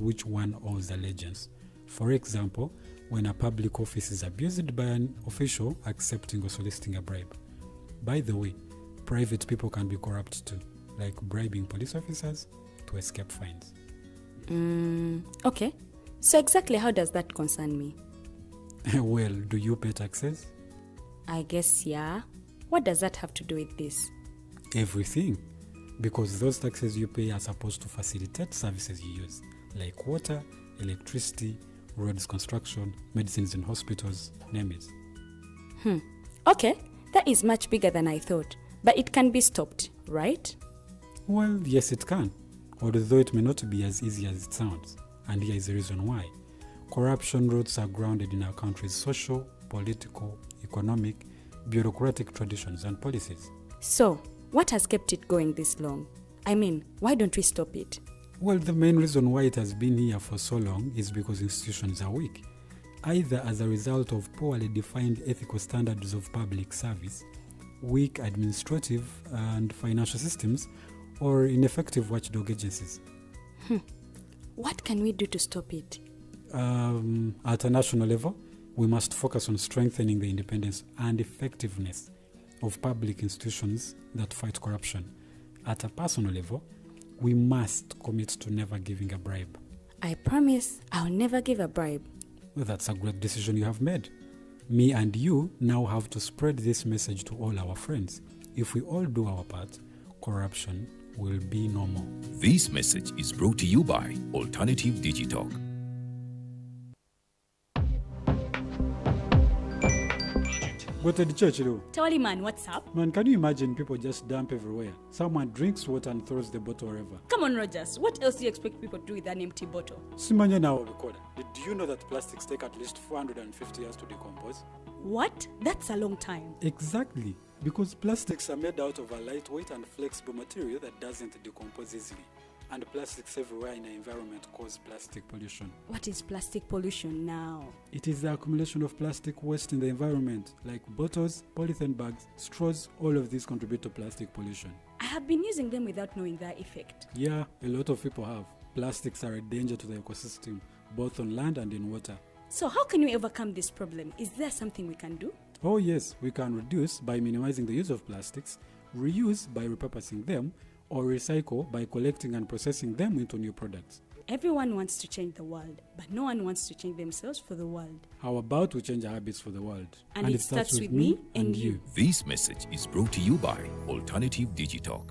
which one owes allegiance. For example, when a public office is abused by an official accepting or soliciting a bribe. By the way, private people can be corrupt too, like bribing police officers to escape fines. Okay. So exactly how does that concern me? Well, do you pay taxes? I guess, yeah. What does that have to do with this? Everything. Because those taxes you pay are supposed to facilitate services you use, like water, electricity, roads construction, medicines in hospitals, name it. Okay, that is much bigger than I thought. But it can be stopped, right? Well, yes it can, although it may not be as easy as it sounds. And here is the reason why. Corruption roots are grounded in our country's social, political, economic, bureaucratic traditions and policies. So, what has kept it going this long? I mean, why don't we stop it? Well, the main reason why it has been here for so long is because institutions are weak, either as a result of poorly defined ethical standards of public service, weak administrative and financial systems, or ineffective watchdog agencies. What can we do to stop it? At a national level, we must focus on strengthening the independence and effectiveness of public institutions that fight corruption. At a personal level, we must commit to never giving a bribe. I promise I'll never give a bribe. Well, that's a great decision you have made. Me and you now have to spread this message to all our friends. If we all do our part, corruption will be no more. This message is brought to you by Alternative Digital. Go to the church, though. Tawali man, what's up? Man, can you imagine people just dump everywhere? Someone drinks water and throws the bottle wherever. Come on, Rogers. What else do you expect people to do with an empty bottle? Simanya now, recorder. Did you know that plastics take at least 450 years to decompose? What? That's a long time. Exactly. Because plastics are made out of a lightweight and flexible material that doesn't decompose easily. And plastics everywhere in the environment cause plastic pollution. What is plastic pollution now? It is the accumulation of plastic waste in the environment, like bottles, polythene bags, straws. All of these contribute to plastic pollution. I have been using them without knowing their effect. Yeah, a lot of people have. Plastics are a danger to the ecosystem, both on land and in water. So how can we overcome this problem? Is there something we can do? Oh yes, we can reduce by minimizing the use of plastics, reuse by repurposing them, or recycle by collecting and processing them into new products. Everyone wants to change the world, but no one wants to change themselves for the world. How about we change our habits for the world? And it starts with me and you. This message is brought to you by Alternative Digital.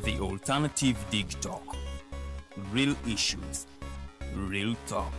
The Alternative Digital. Real issues, real talk.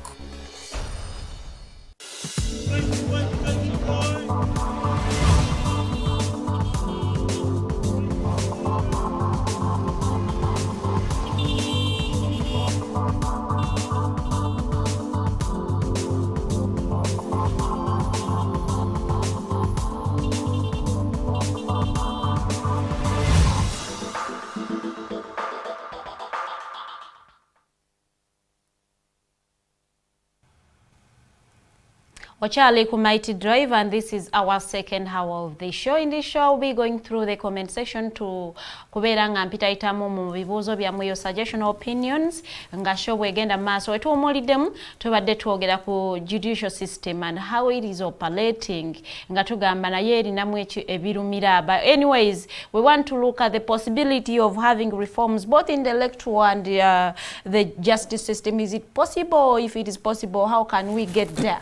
Ochale ku Mighty Drive, and this is our second hour of the show. In this show, we'll be going through the comment section to kubera nga mpita itamu mu bibuzo byammwe, your suggestion opinions nga show bwegenda maaso wetuwumuliddemu tubadde twogera ku judicial system and how it is operating nga tugamba naye erinamu ebirumira. But anyways, we want to look at the possibility of having reforms both in the electoral and the justice system. Is it possible? If it is possible, how can we get there?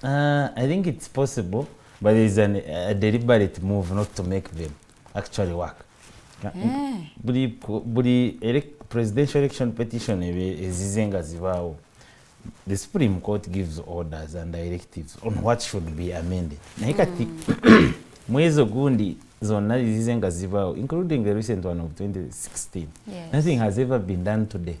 I think it's possible, but there is a deliberate move not to make them actually work. Presidential election petition is the Supreme Court gives orders and directives on what should be amended. Mwezo gundi zonna zizenga zivao, including the recent one of 2016. Yes. Nothing has ever been done today.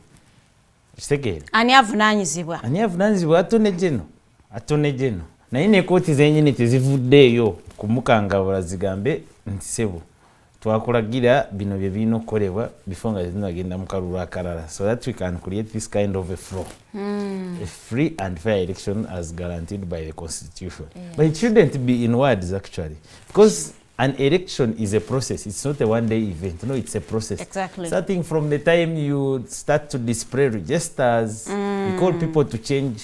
Ani avunanyizibwa atone jeno na ine koti zenyine tezivuddeyo kumukangabula zigambe nti sebo twakulagira bino bye birina okukolebwa before nga zinagenda mu kalulu akalala, so that we can create this kind of a flow. A free and fair election as guaranteed by the constitution. But it shouldn't be in words actually, because an election is a process. It's not a one-day event. No, it's a process. Exactly. Starting from the time you start to display registers, you call people to change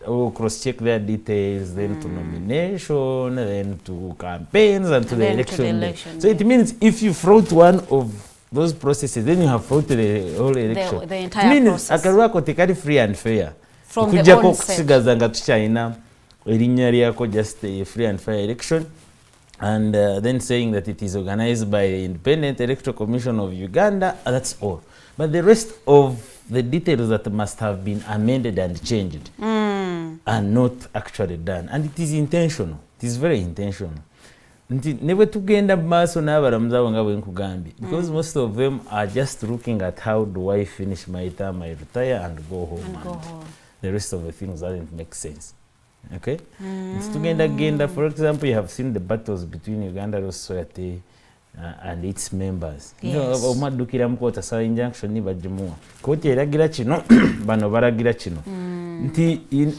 or cross-check their details, then to nomination, then to campaigns, and to the election. So it means if you fraud one of those processes, then you have fraud the whole election. The entire process. Akarwa kotekali free and fair. From the onset. Kusigazanga tuchaina erinnya lyako just a free and fair election. And then saying that it is organized by the Independent Electoral Commission of Uganda, that's all. But the rest of the details that must have been amended and changed are not actually done. And it is intentional. It is very intentional. Never tugenda maaso n'abalamuzi abo nga bwe nkugambye, because most of them are just looking at how do I finish my term, I retire and go home. The rest of the things doesn't make sense. Okay? Tugenda, for example, you have seen the battles between Uganda Law Society and its members. Omadukira mu koota sawa injunction ni bajimua. Kooti eragira kino, bano baragira kino.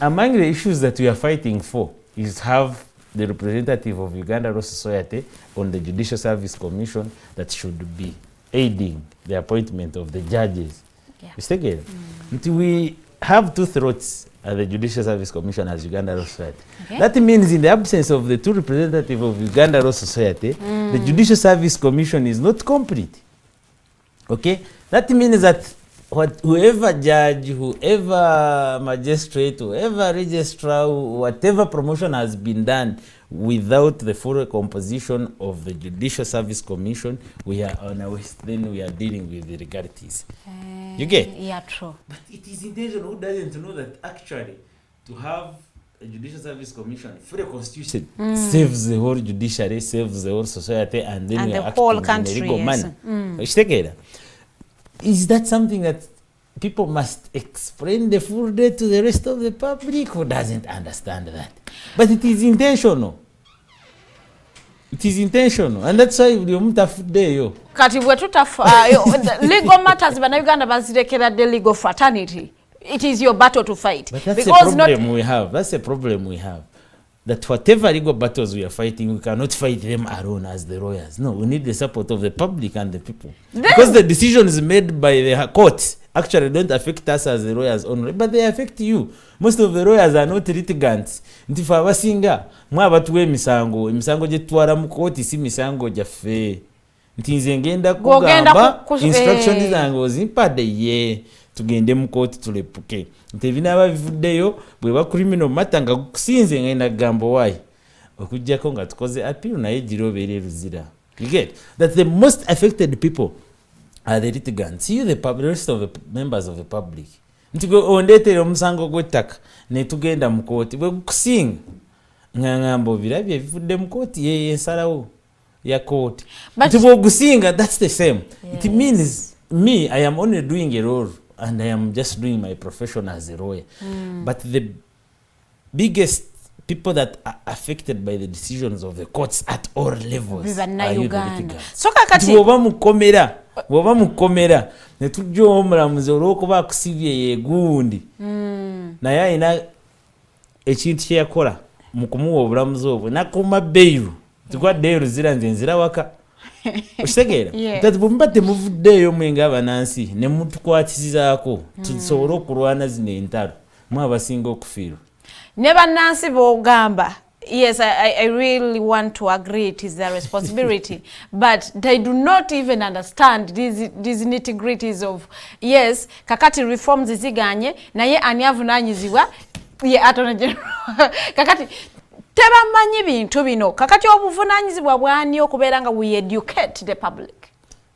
Among the issues that we are fighting for is have the representative of Uganda Law Society on the Judicial Service Commission that should be aiding the appointment of the judges. Yeah. We have two throats at the Judicial Service Commission as Uganda Law Society. Okay. That means in the absence of the two representatives of Uganda Law Society, the Judicial Service Commission is not complete. Okay? That means that whoever judge, whoever magistrate, whoever registrar, whatever promotion has been done without the full composition of the Judicial Service Commission, we are on our way, then we are dealing with the legalities. You get? Yeah, true. But it is intentional. Who doesn't know that actually to have a Judicial Service Commission, free constitution saves the whole judiciary, saves the whole society, and then and we the are whole acting country, in a legal yes. manner. Is that something that people must explain the full day to the rest of the public who doesn't understand that? But it is intentional. It is intentional, and that's why we don't have day. Kati bwe tutafa legal matters bana Uganda bazirekera the legal fraternity. It is your battle to fight. But that's because a problem we have. That's a problem we have. That whatever legal battles we are fighting, we cannot fight them alone as the lawyers. No, we need the support of the public and the people. Because the decisions made by the courts actually don't affect us as the lawyers only, but they affect you. Most of the lawyers are not litigants. Ntifa abasinga mwabatuwe emisango gye twala mu court si misango gyaffe. Ntinze ngenda kugamba instructions zange ozimpadde ye tugende mu court tulepuke. Nti binaba bivuddeyo bwe ba criminal matter nga kusinze ngenda gambo wayi okujjako nga tukoze appeal naye girobere ruzira. You get that the most affected people are the litigants. See the rest of the members of the public. Ntigo ondetere omusango gw'ettaka ne tugenda mu kooti bwe kusinga ngangamba birabye bivudde mu kooti ye ensalawo ya kooti. Ntibo gusinga, that's the same. Yes. It means me, I am only doing a role and I am just doing my profession as a lawyer. But the biggest people that are affected by the decisions of the courts at all levels are you the litigants. So kakati woba mukomera ne tujja omulamuzi olw'okuba akusibye yegundi naye alina ekintu kye yakola mu kumuwa obulamuzi obwo nakuma beiru tukwadde eyo luzira nze nzira waka okitegeera kati bwe muba temuvuddeeyo mwenga abanansi ne mutukwatizaako tusobole okulwana zino entalo mu abasinga okufiirwa ne bannansi b'ogamba. Yes, I really want to agree it is their responsibility, but they do not even understand these nitty-gritties of, yes, kakati reforms ziganye, na ye anyavunanyizibwa, ye atona kakati, tebamanyi bintu bino, kakati obuvunanyizibwa bwani okubeera nga we educate the public.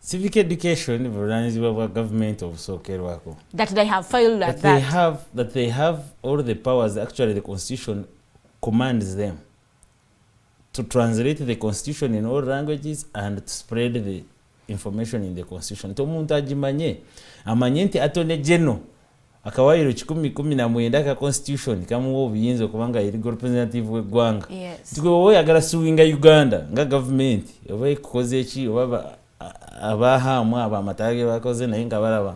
Civic education, buvunanyizibwa bwa government obusokerwako. That they have failed at that. That they have all the powers, actually the constitution commands them to translate the constitution in all languages and to spread the information in the constitution. Tomuntu ajimanye amanye nti atone general akawayiro 1019 ka constitution kamuwa obuyinza okubanga eri representative w'eggwanga. Yes. Tiko oyagala suwinga Uganda nga government oba ikoze eki oba abahamu abamatage bakoze naye nga balaba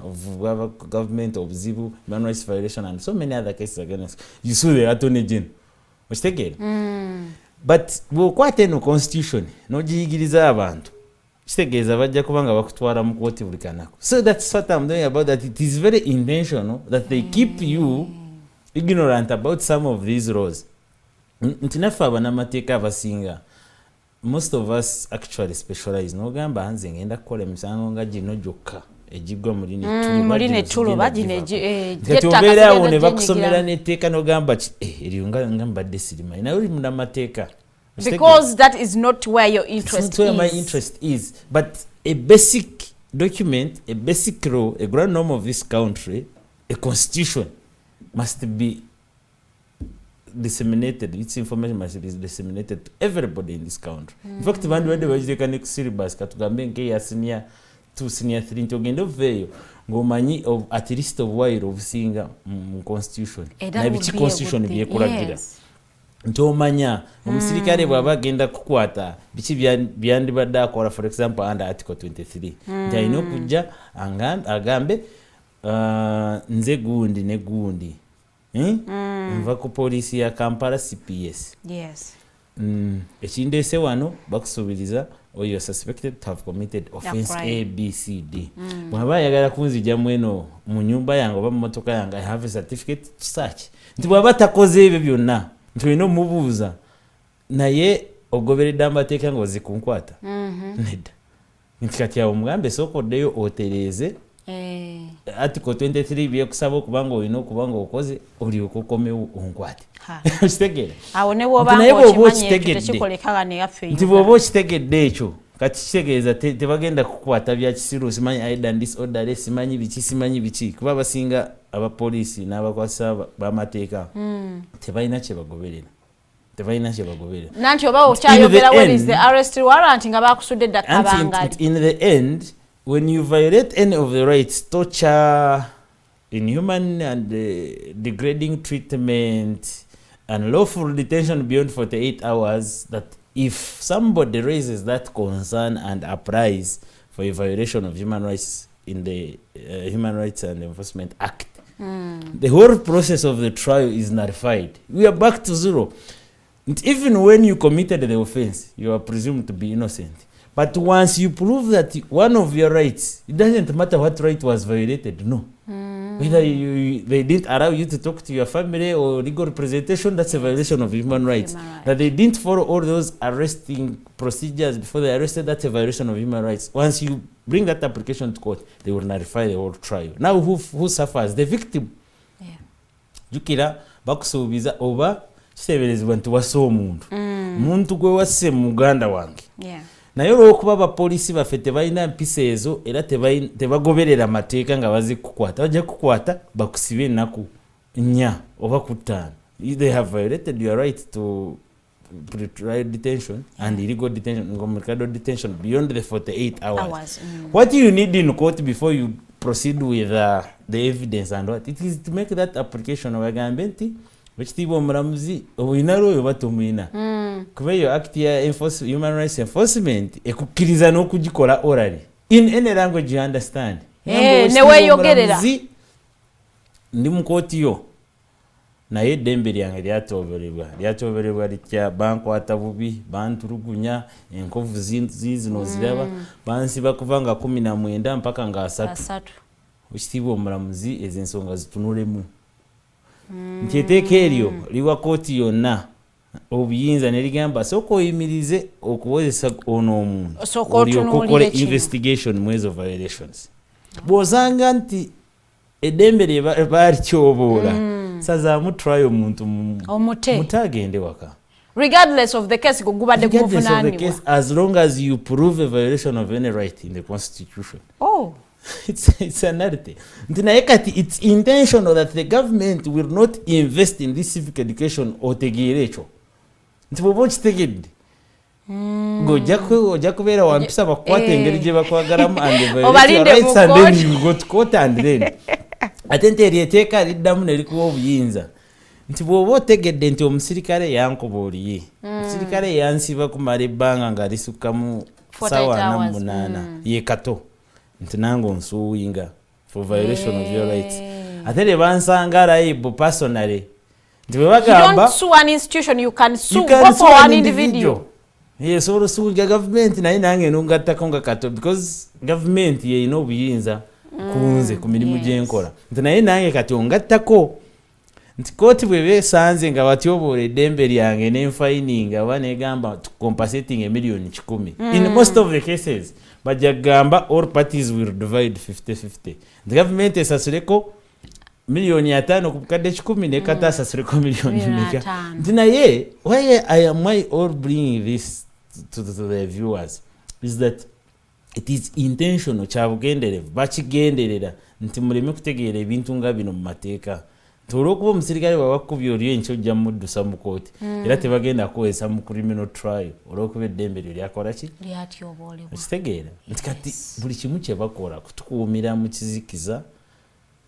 government obuzibu human rights violation and so many other cases against you sue the attorney general okitegere but bwokwata eno constitution nogiyigiriza abantu kitegeeza bajja kubanga bakutwala mu kooti buli kanako. So that's what I'm doing about that. It is very intentional that they keep you ignorant about some of these laws. Nti naffe abanamateeka abasinga, most of us actually specialize. Nogamba hanze ngenda kukola emisango nga gino gyokka egigwa muri nettulo baginobeera awo ne bakusomera netteeka nogamba eryo nga mbadde sirimanyi naye oli munamateeka. Because that is not where your interest is. It's not where my interest is. But a basic document, a basic law, a grand norm of this country, a constitution must be disseminated. Its information must be disseminated to everybody in this country. In fact, when they can syllabus, katugambe nke ya senior 2, senior 3, ntogenda oveeyo ng'omanyi at least of while of singa constitution. Na biki constitution byekulagira. Ntomanya omusirikale bwaba agenda kukwata biki byandibadde akola, for example under article 23 nti alina okujja agambe nze gundi ne gundi nva ku poliisi ya Kampala CPS ekindeese wano bakusuubiriza or you are suspected to have committed offense A, B, C, D. Bwaba ayagala kunzija mweno mu nyumba yange oba mu motoka yange I have a certificate to search. Nti bwaba takoze ebyo byonna ntulina mubuuza naye ogoberedde amateeka ng'ozikunkwata nedda nti kati awo mugambe sookoddeyo otereeze article 23 byekusaba okubanga olina okubanga okoze olyoka okomewo onkwate okitegeera awo ne bw'oba okitegedde nti bw'oba okitegedde ekyo kati kitegeeza tebagenda kukwata bya kisiru simanyi aidan disorder simanyi biki kuba abasinga abapoliisi n'abakwasa b'amateeka tebalina kye bagoberera nanti oba okyayogera where is the arrest warrant nga bakusudde dda kabangali. In the end when you violate any of the rights, torture, inhuman and degrading treatment, unlawful detention beyond 48 hours, that if somebody raises that concern and applies for a violation of human rights in the Human Rights and Enforcement Act, the whole process of the trial is nullified. We are back to zero. And even when you committed the offense, you are presumed to be innocent. But once you prove that one of your rights, it doesn't matter what right was violated, no. Whether they didn't allow you to talk to your family or legal representation, that's a violation of human rights. That they didn't follow all those arresting procedures before they arrested, that's a violation of human rights. Once you bring that application to court, they will nullify the whole trial. Now who suffers? The victim. Jukira bakusuubiza oba kiteeberezebwa nti wassa omuntu gwe wasse mu muganda wange. Naye olw'okuba abapoliisi baffe tebalina mpisa ezo era tebagoberera amateeka nga bazikukwata, bajja kukwata bakusibe ennaku 4 oba ku 5. They have violated your right to pre-trial detention and illegal detention, communicado detention beyond the 48 hours. What you need in court before you proceed with the evidence and what it is to make that application obagambe nti ekitiibwa omulamuzi obulina lwoyo batomulina kuba eyo act ya human rights enforcement ekukkiriza n'okugikola orally in any language you understand. Neweeyogerera ndi mu kooti yo naye eddembe lyange lyatooberebwa litya bankwata bubi bantulugunya enkovu zino ziraba bansiba kuva nga 19 mpaka nga 3. Ekitiibwa omulamuzi ezo ensonga zitunulemu. Nteteeka eryo liwa kooti yonna obuyinza ne ligamba sooka oyimirize okuwozesa ono omuntu olyoka okola investigation mu ezo violations. Bw'osanga nti eddembe lye baalityoboola sazaamu trial omuntu mutagende waka. Regardless of the case gubadde kuvunaanibwa. As long as you prove a violation of any right in the constitution. It's another thing. It's intentional that the government will not invest in this civic education otegeera ekyo. Nti bw'oba okitegedde ng'ojja kubeera wampisa bakukwata engeri gye bakwagalamu and violate your rights and then you go to court and then ate nti eryo etteeka liddamu ne likuwa obuyinza nti bw'oba otegedde nti omusirikale yankoba oliye omusirikale yansiba kumala ebbanga nga lisukkamu sawa na hours. munana ye kato nti nange onsuuyinga for violation of your rights ate ne bansanga liable personally nti bwe You bagamba don't sue an institution, you can sue, you can go sue for an an individual. yes olusuuja government naye nange nongattako nga kato because government yeyina obuyinza kunze ku mirimu gyenkola nti naye nange kati ongattako nti kooti bwe beesanze nga batyoboola eddembe lyange nenfayininga oba negamba compensating emiliyoni 1,000 in most of the cases bajja kugamba all parties will divide 50-50 nti government esasuleko miliyoni 5 ku bukadde 10 ne kata asasuleko miliyoni 5 nti naye why am I all bringing this to the viewers is that it is intentional kyabugenderevu bakigenderera nti muleme kutegeera ebintu nga bino mu mateeka nti olw'okuba omusirikale bwabakubye oli enkya ojja muddusa mu kooti era tebagenda kukozesa mu criminal trial olw'okuba eddembe lyo lyakola ki okitegeera nti kati buli kimu kye bakola kutukuumira mu kizikiza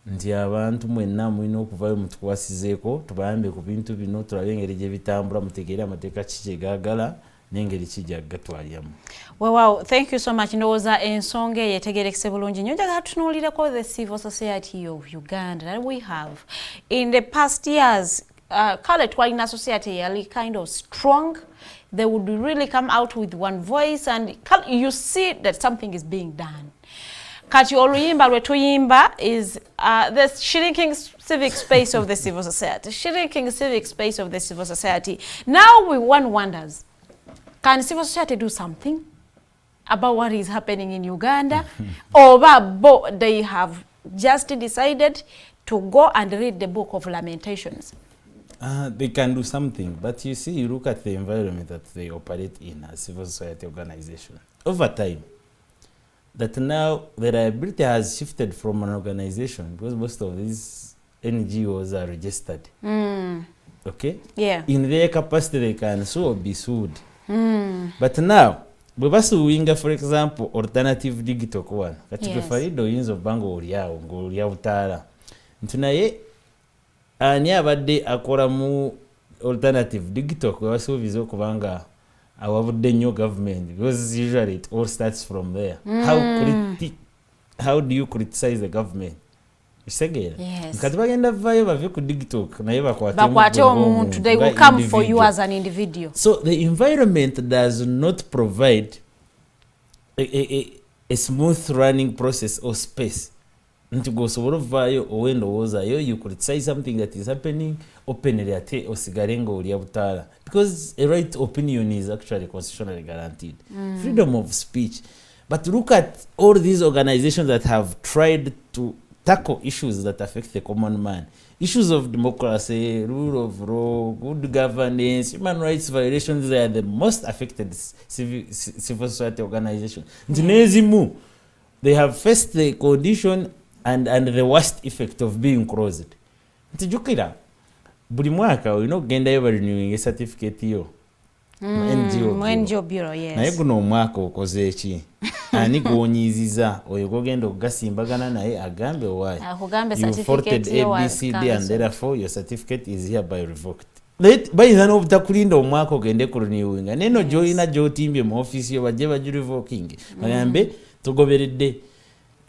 nti abantu mwenna mulina okuvayo mutukwasizeeko tubayambe ku bintu bino tulabe engeri gye bitambula mutegeere amateeka ki kye gaagala n'engeri kijja gatwalyamu. Wow, thank you so much. Ndowooza ensonga yetegerekese bulungi nnyo njagala tunuulireko the civil society of Uganda that we have in the past years. Kale twalina society yali kind of strong. They would really come out with one voice and you see that something is being done. Kati oluyimba lwe tuyimba is the shrinking civic space of the civil society. Shrinking civic space of the civil society. Now one wonders, can civil society do something about what is happening in Uganda? Or they have just decided to go and read the book of Lamentations? They can do something, but you see, you look at the environment that they operate in as civil society organization. Over time, that now the liability has shifted from an organization because most of these NGOs are registered. Okay? Yeah. In their capacity, they can sue or be sued. But now, bwe basuwinga for example alternative digital kuwana kati twefalidde oyinza obanga oliawo ng'olya butaala nti naye ani abadde akola mu alternative digital kwe basuubiza okubanga awabudde nnyo government because usually it all starts from there. How do you criticize the government? Yes. Kati bagenda vayo bave ku digital naye bakwate omuntu, they will come for you as an individual. So the environment does not provide a smooth running process or space nti gosobola ovaayo owendowoozayo you criticize something that is happening openly ate osigale nga olya butaala because a right opinion is actually constitutionally guaranteed. Freedom of speech. But look at all these organizations that have tried to tackle issues that affect the common man. Issues of democracy, rule of law, good governance, human rights violations, they are the most affected civil society organizations. They have faced the condition and the worst effect of being closed. Ntijukira, buli mwaka olina okugendayo renewing a certificate yo. NGO Bureau, yes. Naye guno omwaka okoze eki? Ani gwonyiiziza oyo gogenda okugasimbagana naye agambe why you faulted ABCD and therefore your certificate is hereby revoked. Bayinza n'obutakulinda omwaka ogende ku renewing neno gy'olina gy'otimbye mu office yo bajje bagirevoking bagambe tugoberedde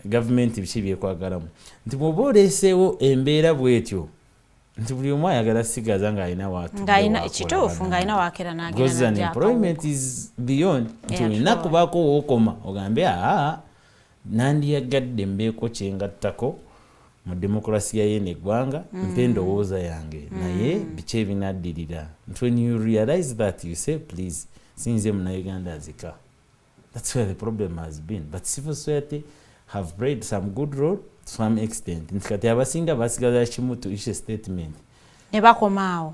government biki byekwagalamu nti bw'oba oleeseewo embeera bw'etyo nti buli omu ayagala sigaza ng'alina ng'alina ekituufu ng'alina waakera because an employment is beyond nti olina kubaako wookoma ogambe nandiyagadde mbeeko kyengattako mu demokulasiya y'eno eggwanga mpe endowooza yange naye biki ebinaddirira nti when you realize that you say please sinze munauganda azika. That's where the problem has been. But civil society have played some good role to some extent. Nti kati abasinga basigaza kimu to issue statement. Ne bakomaawo.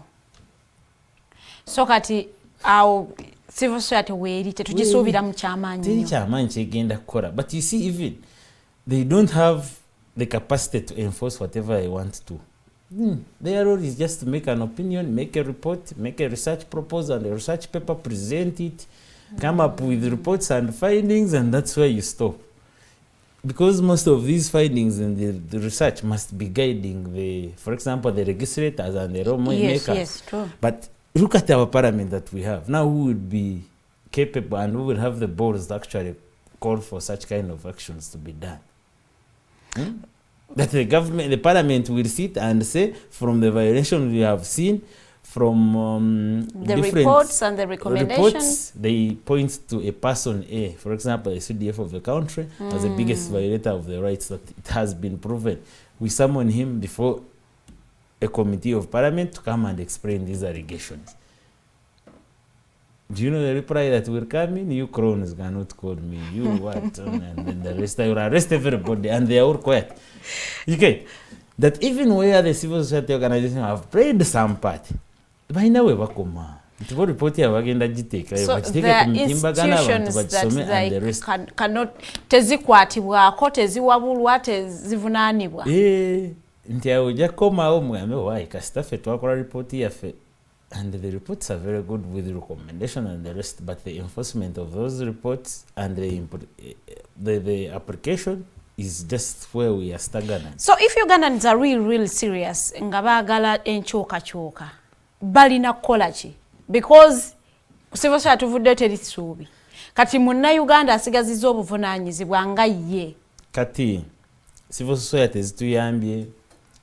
So kati awo civil society weeri tetugisuubira mu kyamaanyi. Teri kyamaanyi kyegenda kukola. But you see even they don't have the capacity to enforce whatever they want to. Their role is just to make an opinion, make a report, make a research proposal and a research paper, present it, come up with reports and findings, and that's where you stop. Because most of these findings and the research must be guiding for example, the legislators and the lawmakers. Yes, true. But look at our parliament that we have. Now who would be capable and who will have the balls to actually call for such kind of actions to be done. That the government, the parliament will sit and say, from the violation we have seen, from the reports and the recommendations, they point to a person A, for example, a CDF of the country, as the biggest violator of the rights, that it has been proven. We summon him before a committee of parliament to come and explain these allegations. Do you know the reply that will come in? You crones cannot call me. You what? And then the rest, I will arrest everybody, and they are all quiet. Okay, that even where the civil society organizations have played some part, by now we bakoma. So the institutions that cannot tezikwatibwako teziwabulwa tezivunaanibwa. Nti awoja koma omwame why kasitafe twakola report yaffe. And the reports are very good with the recommendation and the rest, but the enforcement of those reports and the application is just where we are stagnant. So if Ugandans are real serious, nga baagala enkyukakyuka, balina kukola ki? Because civil society tuvudde teri ssuubi. Kati Munnayuganda asigazizza obuvunaanyizibwa nga ye. Kati civil society zituyambye,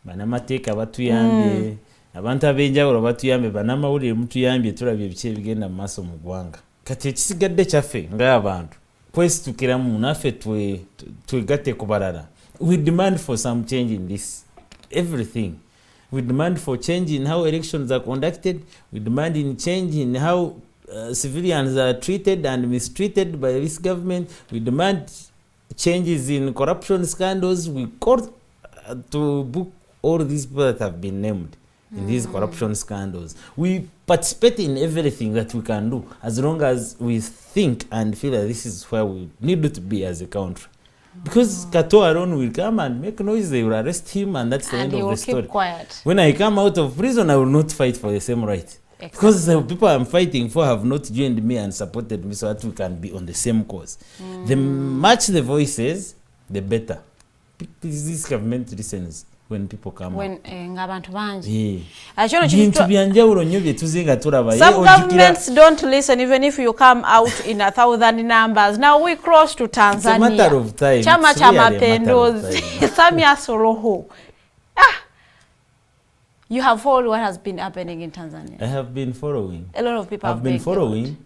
Munamateeka batuyambye, abantu ab'enjawulo batuyambye, bannamawulire mutuyambye, tulabye ebiki ebigenda mu maaso mu ggwanga. Kati ekisigadde kyaffe ng'abantu kwesitukiramu naffe twegatte ku balala. We demand for some change in this everything. We demand for change in how elections are conducted. We demand in change in how civilians are treated and mistreated by this government. We demand changes in corruption scandals. We call to book all these people that have been named in these corruption scandals. We participate in everything that we can do as long as we think and feel that this is where we need to be as a country. Because Kato alone will come and make noise, they will arrest him, and that's the end of the story. And he will keep quiet. When I come out of prison, I will not fight for the same right. Exactly. Because the people I'm fighting for have not joined me and supported me so that we can be on the same cause. The much the voices, the better. This government listens when people come when out. Ngabantu banji. Some governments don't listen even if you come out in 1,000 numbers. Now we cross to Tanzania. It's a matter of time. Chama cha Mapinduzi. Samia Suluhu. You have followed what has been happening in Tanzania. I have been following. A lot of people have been following.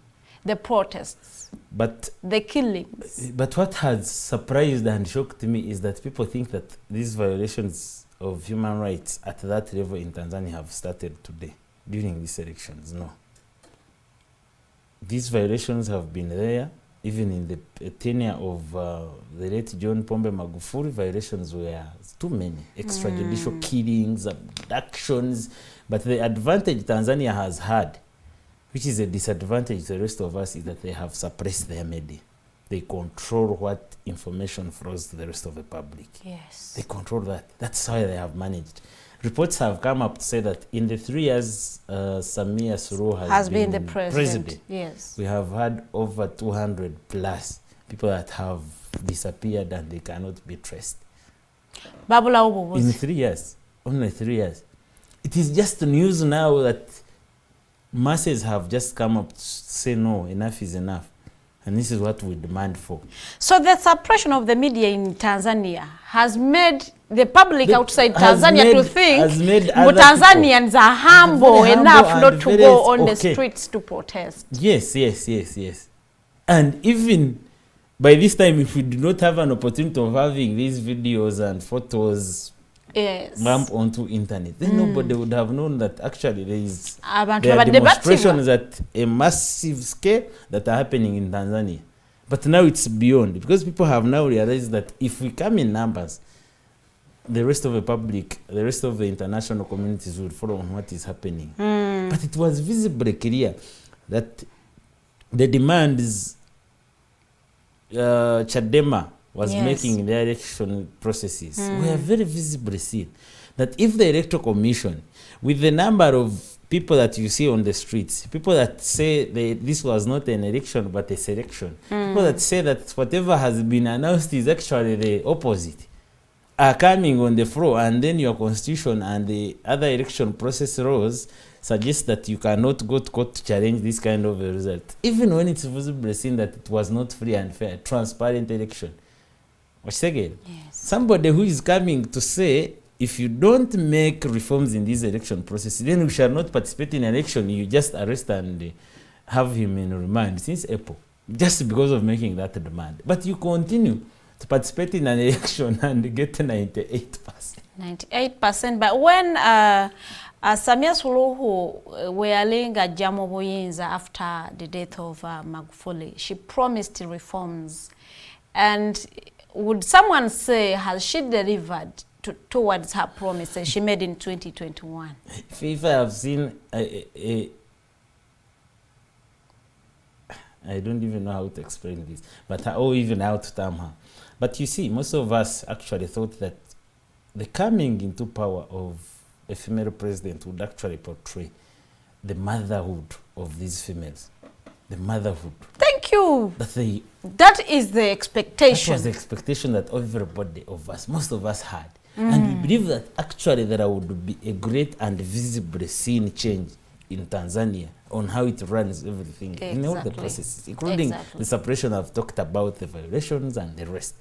The protests. But the killings. But what has surprised and shocked me is that people think that these violations of human rights at that level in Tanzania have started today during these elections. No. These violations have been there even in the tenure of the late John Pombe Magufuli. Violations were too many. Extrajudicial killings, abductions. But the advantage Tanzania has had, which is a disadvantage to the rest of us, is that they have suppressed their media. They control what information flows to the rest of the public. Yes. They control that. That's how they have managed. Reports have come up to say that in the 3 years Samia Suluhu has been the president, yes, we have had over 200 plus people that have disappeared and they cannot be traced. In 3 years. Only 3 years. It is just news now that masses have just come up to say no, enough is enough. And this is what we demand for. So the suppression of the media in Tanzania has made the public outside Tanzania to think Tanzanians are humble enough not to go on the streets to protest. Yes. And even by this time, if we do not have an opportunity of having these videos and photos ramp onto internet, then nobody would have known that actually there are demonstrations at a massive scale that are happening in Tanzania. But now it's beyond, because people have now realized that if we come in numbers, the rest of the public, the rest of the international communities will follow on what is happening. But it was visibly clear that the demands Chadema was making in the election processes were very visibly seen. That if the Electoral Commission, with the number of people that you see on the streets, people that say this was not an election but a selection, people that say that whatever has been announced is actually the opposite, are coming on the floor, and then your constitution and the other election process laws suggest that you cannot go to court to challenge this kind of a result, even when it's visibly seen that it was not free and fair, transparent election. Yes. Somebody who is coming to say, if you don't make reforms in this election process, then we shall not participate in election. You just arrest and have him in remand since April, just because of making that demand. But you continue to participate in an election and get 98%. 98%. But when Samia Suluhu wealinga jamo buyinza after the death of Magufuli, she promised reforms. And would someone say, has she delivered towards her promises she made in 2021? If I have seen I don't even know how to explain this, but or even how to term her. But you see, most of us actually thought that the coming into power of a female president would actually portray the motherhood of these females. The motherhood. Thank you. That is the expectation. That was the expectation that everybody of us, most of us had. And we believe that actually there would be a great and visible seen change in Tanzania on how it runs everything, in all the processes, including the separation I've talked about, the violations and the rest.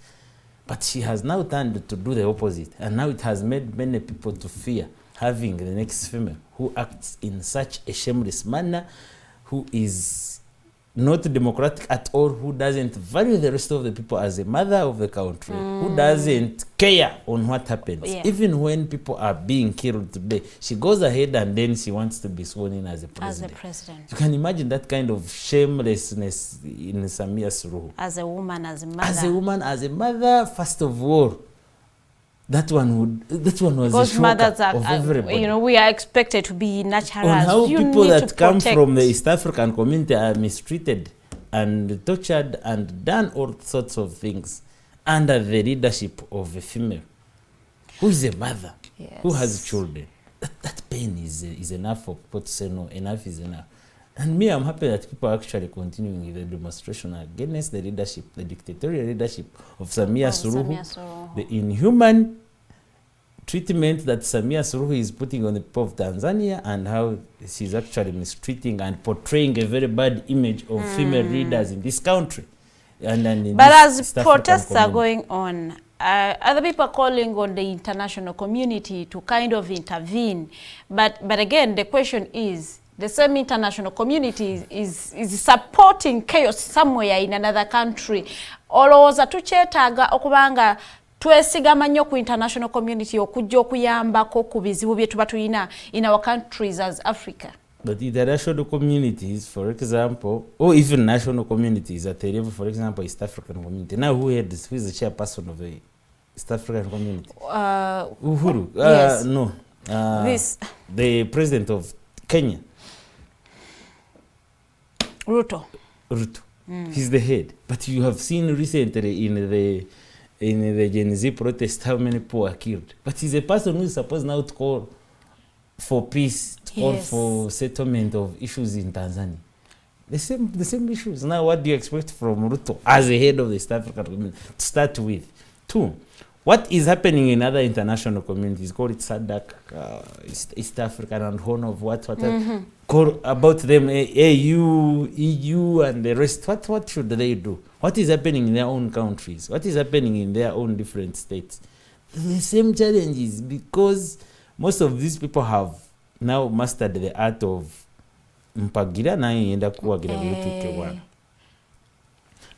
But she has now turned to do the opposite, and now it has made many people to fear having the next female who acts in such a shameless manner, who is not democratic at all, who doesn't value the rest of the people as a mother of the country, who doesn't care on what happens. Even when people are being killed today, she goes ahead and then she wants to be sworn in as a president. You can imagine that kind of shamelessness in Samia Suluhu. As a woman, as a mother. As a woman, as a mother, first of all. That one was because a shocker of everybody. You know, we are expected to be natural. On how people that come from the East African community are mistreated and tortured and done all sorts of things under the leadership of a female who is a mother, who has children. That pain is enough for people to say no, enough is enough. And me, I'm happy that people are actually continuing with the demonstration against the leadership, the dictatorial leadership of Samia Suluhu, the inhuman treatment that Samia Suluhu is putting on the people of Tanzania, and how she's actually mistreating and portraying a very bad image of female leaders in this country. But as protests are going on, other people are calling on the international community to kind of intervene. But again, the question is, the same international community is supporting chaos somewhere in another country. Olowooza tukyetaaga okubanga twesigama nnyo ku international community okujja okuyambako ku bizibu bye tuba tulina in our countries as Africa. But international communities, for example, or even national communities at a level, for example, East African community. Now who is the chairperson of the East African community? Uhuru. Yes. No. The president of Kenya. Ruto. He's the head. But you have seen recently in the Gen Z protest how many people are killed. But he's a person who is supposed now to call for peace, to call for settlement of issues in Tanzania. The same issues. Now what do you expect from Ruto as the head of the East African community to start with? 2, what is happening in other international communities? Call it SADC, East African and Horn of what call about them, AU, EU, and the rest. What should they do? What is happening in their own countries? What is happening in their own different states? The same challenges, because most of these people have now mastered the art of mpagira na yenda kuwagira vitu.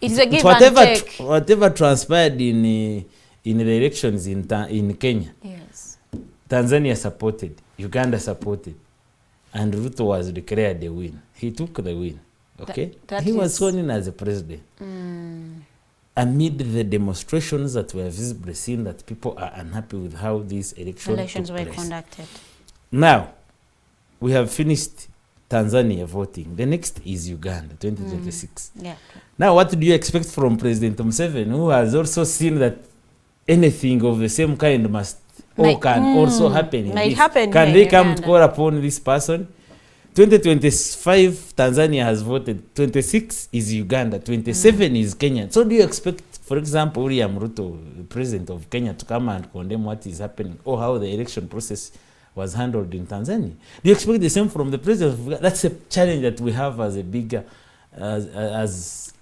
It's a give and take. Whatever transpired in the elections in Kenya, Tanzania supported, Uganda supported, and Ruto was declared the win. He took the win. Okay, he was sworn in as a president. Amid the demonstrations that were visibly seen, that people are unhappy with how these elections were conducted. Now, we have finished Tanzania voting. The next is Uganda, 2026. Now, what do you expect from President Museveni, who has also seen that anything of the same kind must or can also happen in this? Can they come to call upon this person 2025 Tanzania has voted, 26 is Uganda, 27 is Kenya. So do you expect, for example, William Ruto, the president of Kenya, to come and condemn what is happening or how the election process was handled in Tanzania? Do you expect the same from the president of Uganda? That's a challenge that we have as a bigger, as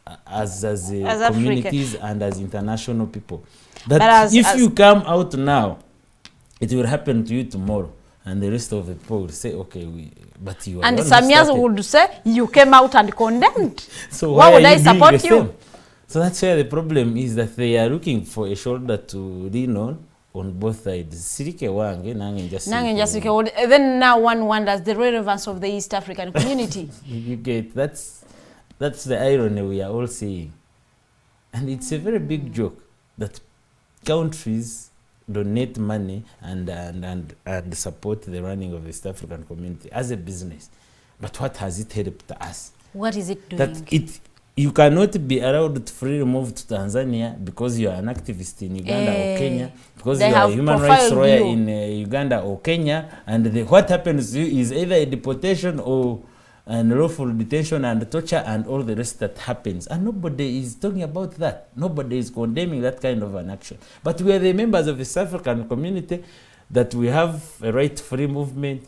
communities and as international people. That if you come out now, it will happen to you tomorrow. And the rest of the people will say, okay, but you are. And some years would say, you came out and condemned. So why would I support you? So that's where the problem is, that they are looking for a shoulder to lean on both sides. Then now one wonders the relevance of the East African community. You get, that's the irony we are all seeing. And it's a very big joke that countries donate money and support the running of the East African community as a business. But what has it helped us? What is it doing? That you cannot be allowed to freely move to Tanzania because you are an activist in Uganda or Kenya, because you are a human rights lawyer in Uganda or Kenya, and what happens to you is either a deportation or unlawful detention and torture and all the rest that happens. And nobody is talking about that. Nobody is condemning that kind of an action. But we are the members of the South African community, that we have a right to free movement,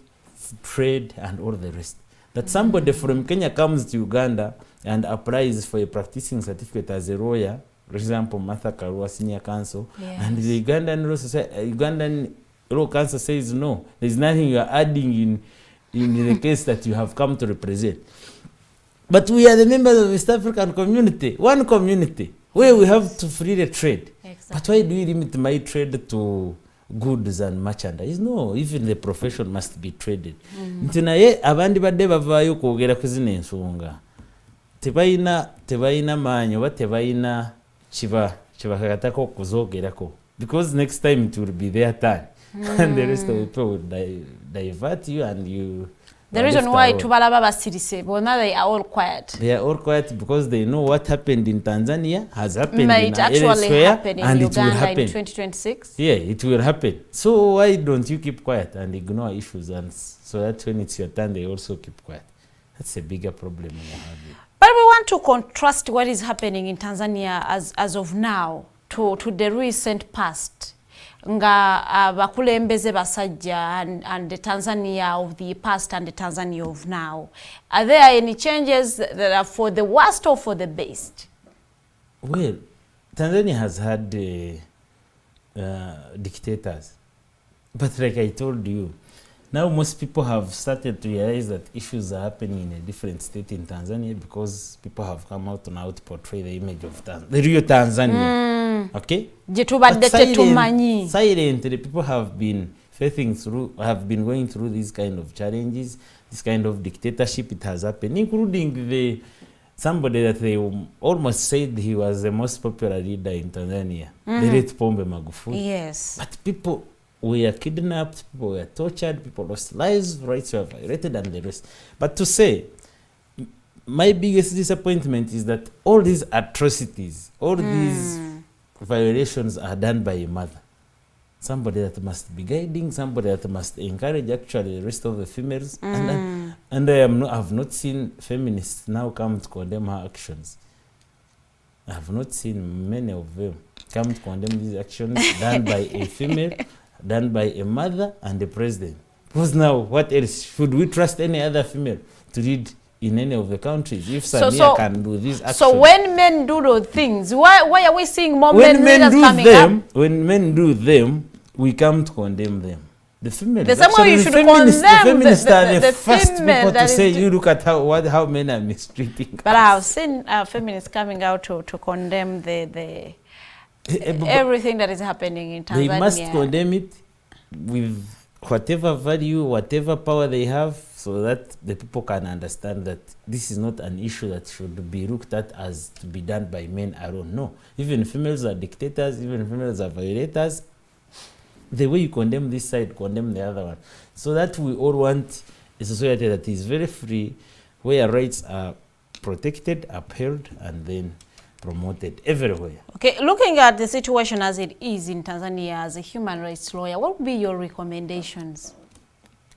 trade, and all the rest. That somebody from Kenya comes to Uganda and applies for a practicing certificate as a lawyer, for example, Martha Karua Senior Counsel, and the Ugandan Law Council says no, there's nothing you are adding in the case that you have come to represent. But we are the members of the East African community, one community, where we have to freely trade. Exactly. But why do we limit my trade to goods and merchandise? No, even the profession must be traded. Ntunaye abandi badde bavaayo kwogera ku zino ensonga. Tebayina maanyi oba tebayina kibakatako okuzoogerako. Because next time it will be their turn. And the rest of the people will divert you, and you. The reason why tubalaba basirise, bona they are all quiet. They are all quiet because they know what happened in Tanzania has happened might actually happen in Uganda in 2026. Yeah, it will happen. So why don't you keep quiet and ignore issues, and so that when it's your turn, they also keep quiet? That's a bigger problem we have. But we want to contrast what is happening in Tanzania as of now to the recent past. Nga bakulembeze basajja and the Tanzania of the past and the Tanzania of now. Are there any changes that are for the worst or for the best? Well, Tanzania has had dictators. But like I told you, now most people have started to realize that issues are happening in a different state in Tanzania because people have come out now to portray the image of the real Tanzania. Okay? Silently, people have been going through these kind of challenges, this kind of dictatorship. It has happened, including somebody that they almost said he was the most popular leader in Tanzania, the late Pombe Magufuli. Yes. But people were kidnapped, people were tortured, people lost lives, rights were violated, and the rest. But to say, my biggest disappointment is that all these atrocities, all these violations are done by a mother. Somebody that must be guiding, somebody that must encourage actually the rest of the females. And I have not seen feminists now come to condemn her actions. I have not seen many of them come to condemn these actions done by a female, done by a mother and the president. Because now, what else? Should we trust any other female to lead in any of the countries? If Samia can do these actions. So when men do those things, why are we seeing more men leaders coming up? When men do them, we come to condemn them. The females. The same way you should condemn the feminists are the first people to say, you look at how men are mistreating. But I've seen feminists coming out to condemn everything that is happening in Tanzania. They must condemn it with whatever value, whatever power they have, so that the people can understand that this is not an issue that should be looked at as to be done by men alone. No. Even females are dictators, even females are violators. The way you condemn this side, condemn the other one. So that we all want a society that is very free, where rights are protected, upheld, and then promoted everywhere. Okay, looking at the situation as it is in Tanzania as a human rights lawyer, what would be your recommendations?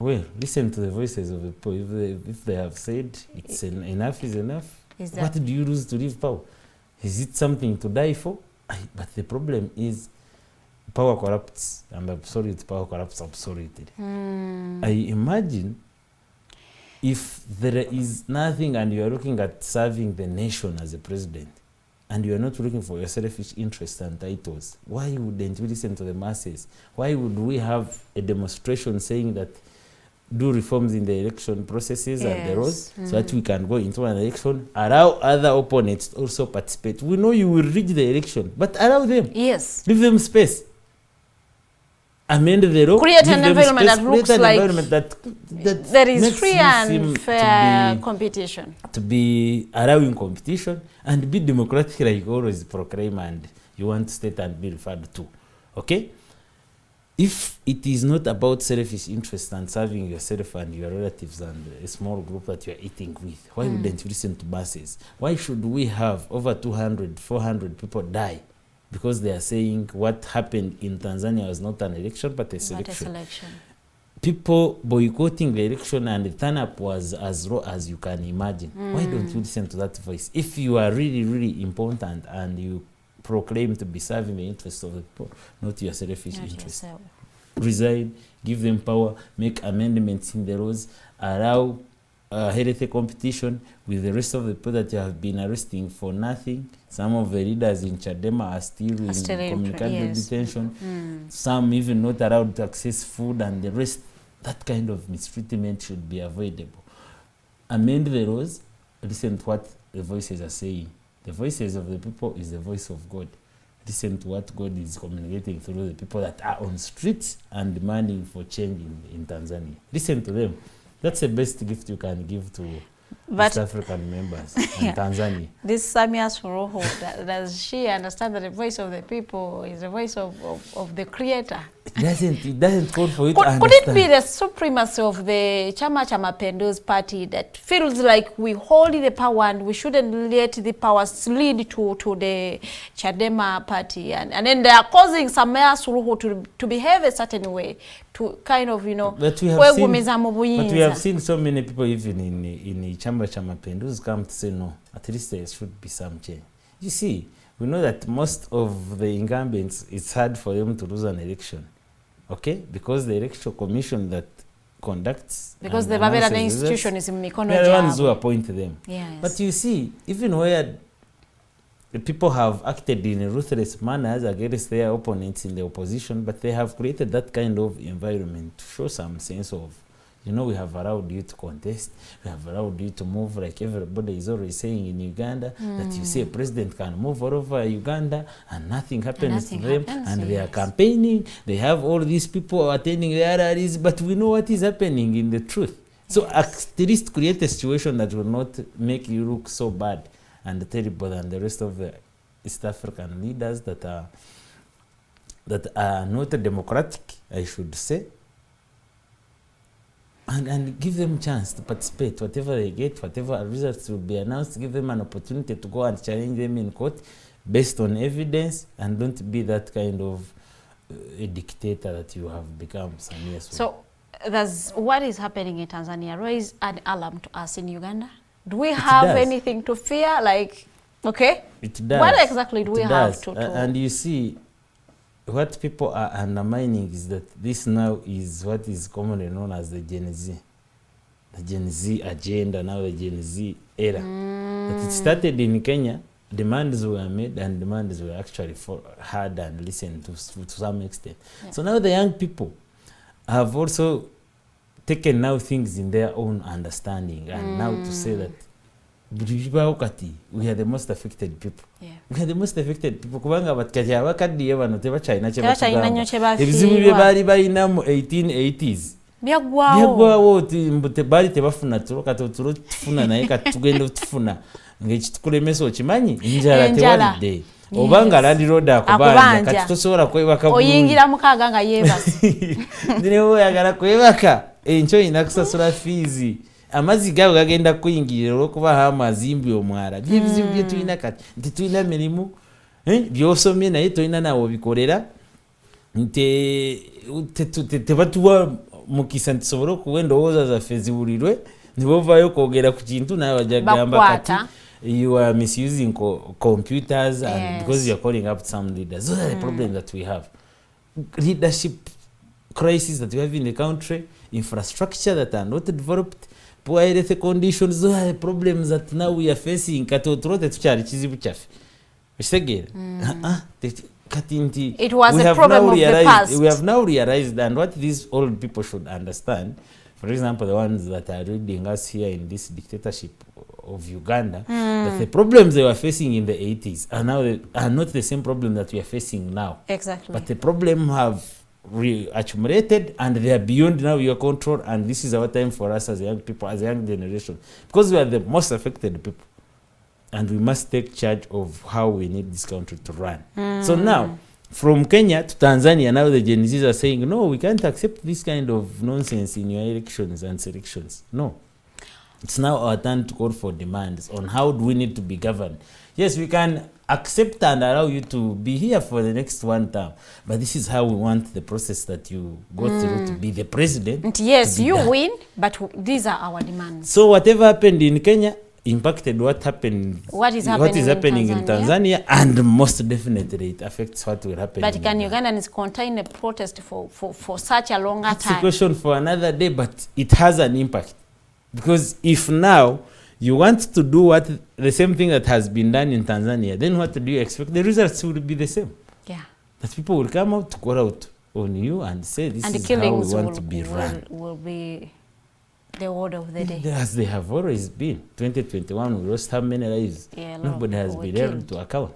Well, listen to the voices of the people. If they have said enough is enough, what do you lose to leave power? Is it something to die for? But the problem is power corrupts, and absolute power corrupts absolutely. I imagine if there is nothing and you are looking at serving the nation as a president, and you are not looking for your selfish interests and titles, why wouldn't we listen to the masses? Why would we have a demonstration saying that do reforms in the election processes and the laws so that we can go into an election, allow other opponents to also participate? We know you will rig the election, but allow them. Yes. Give them space. Amend the law. Create an environment that looks like that there is free and fair competition. To be allowing competition and be democratic, like you always proclaim and you want to state and be referred to. Okay? If it is not about selfish interest and serving yourself and your relatives and a small group that you are eating with, why wouldn't you listen to masses? Why should we have over 200, 400 people die because they are saying what happened in Tanzania was not an election but a selection? People boycotting the election and the turn-up was as low as you can imagine. Why don't you listen to that voice? If you are really, really important and you proclaim to be serving the interests of the people, not your selfish interests. Resign, give them power, make amendments in the laws, allow healthy competition with the rest of the people that you have been arresting for nothing. Some of the leaders in Chadema are still in communicable detention. Some even not allowed to access food and the rest. That kind of mistreatment should be avoidable. Amend the laws, listen to what the voices are saying. The voices of the people is the voice of God. Listen to what God is communicating through the people that are on streets and demanding for change in Tanzania. Listen to them. That's the best gift you can give to East African members in Tanzania. This Samia Suluhu, does she understand that the voice of the people is the voice of the Creator? It doesn't call for you to understand. Could it be the supremacy of the Chama cha Mapinduzi party that feels like we hold the power and we shouldn't let the powers lead to the Chadema party, and then they are causing Samia Suluhu to behave a certain way, to kind of, but we have seen so many people even in Chama cha Mapinduzi come to say no, at least there should be some change. You see, we know that most of the incumbents, it's hard for them to lose an election. Okay? Because the electoral commission that conducts... Because the Babylon institution is in Mikono. They're the ones who appoint them. Yes. But you see, even where the people have acted in a ruthless manner against their opponents in the opposition, but they have created that kind of environment to show some sense of, we have allowed you to contest, we have allowed you to move, like everybody is always saying in Uganda, that you see a president can move all over Uganda and nothing happens to them, and they are campaigning, they have all these people attending their rallies, but we know what is happening in the truth. So at least create a situation that will not make you look so bad and terrible than the rest of the East African leaders that are not democratic, I should say. And give them a chance to participate. Whatever they get, whatever results will be announced, give them an opportunity to go and challenge them in court based on evidence, and don't be that kind of a dictator that you have become some years ago. So what is happening in Tanzania raise an alarm to us in Uganda? Do we have anything to fear? It does. What exactly do we have to... And you see, what people are undermining is that this now is what is commonly known as the Gen Z. The Gen Z agenda, now the Gen Z era. That it started in Kenya, demands were made and demands were actually heard and listened to some extent. Yeah. So now the young people have also taken now things in their own understanding, and now to say that we are the most affected people. Yeah. We are the most affected people. Kubanga batkati abakaddiye bano tebachayina cheba cheba. Ebizibu bye bali balina mu 1880s. Byagwawo tebali tebafuna tuloka tufuna naye katugenda tufuna ngekitukulemesa okimanyi njala tewalidde. Obanga Land Road akubanja kati tosobola kwebaka oyingira mukaga nga yebase. Ndinewo yagala kwebaka encho ina kusasula fees. Amazi gawe gagenda kuyingirira olwokuba hamazimbi omwala byebizibu bye tulina kati nti tulina mirimu byosomye naye tulina nawo bikolera nti tebatuwa mukisa ntisobole okuwa endowooza zaffe ziwulirwe nibovaayo kwogera ku kintu naye bajja kugamba kati you are misusing computers and because you are calling up some leaders. Those are the problems that we have. Leadership crises that we have in the country, infrastructure that are not developed, poor health conditions. Those are the problems that now we are facing. Kato turote tukyali kizibu kyaffe. Ekitegeera? It was a problem of the past. We have now realized, and what these old people should understand, for example, the ones that are reading us here in this dictatorship of Uganda, that the problems they were facing in the 80s are now are not the same problem that we are facing now. Exactly. But the problem have accumulated and they are beyond now your control, and this is our time for us as young people, as a young generation, because we are the most affected people. And we must take charge of how we need this country to run. So now, from Kenya to Tanzania, now the Gen Zs are saying, no, we can't accept this kind of nonsense in your elections and selections. No. It's now our turn to call for demands on how do we need to be governed. Yes, we can accept and allow you to be here for the next one term, but this is how we want the process that you go through to be the president. Yes, you win, but these are our demands. So whatever happened in Kenya impacted what is happening in Tanzania, and most definitely it affects what will happen. But can Ugandans contain a protest for such a longer time? It's a question for another day, but it has an impact. Because if now you want to do what the same thing that has been done in Tanzania, then what do you expect? The results will be the same. Yeah. That people will come out to call out on you and say this is how we want to be run. Will be the order of the day. As they have always been. 2021, we lost how many lives? Yeah, nobody has been held to account.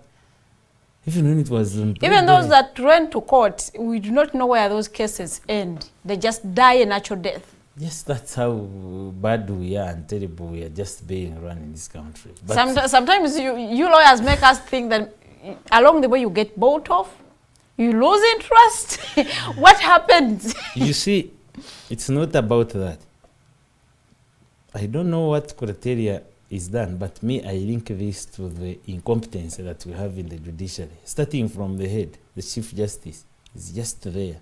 Even when it was... Even those that went to court, we do not know where those cases end. They just die a natural death. Yes, that's how bad we are and terrible we are just being run in this country. But sometimes you lawyers make us think that along the way you get bought off, you lose interest. What happens? You see, it's not about that. I don't know what criteria is done, but me, I link this to the incompetence that we have in the judiciary. Starting from the head, the Chief Justice is just there,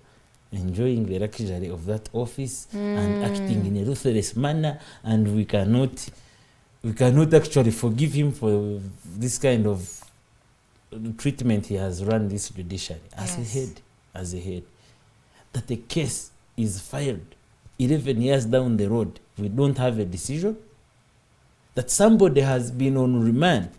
enjoying the luxury of that office and acting in a ruthless manner, and we cannot actually forgive him for this kind of treatment he has run this judiciary as a head. That the case is filed 11 years down the road, we don't have a decision. That somebody has been on remand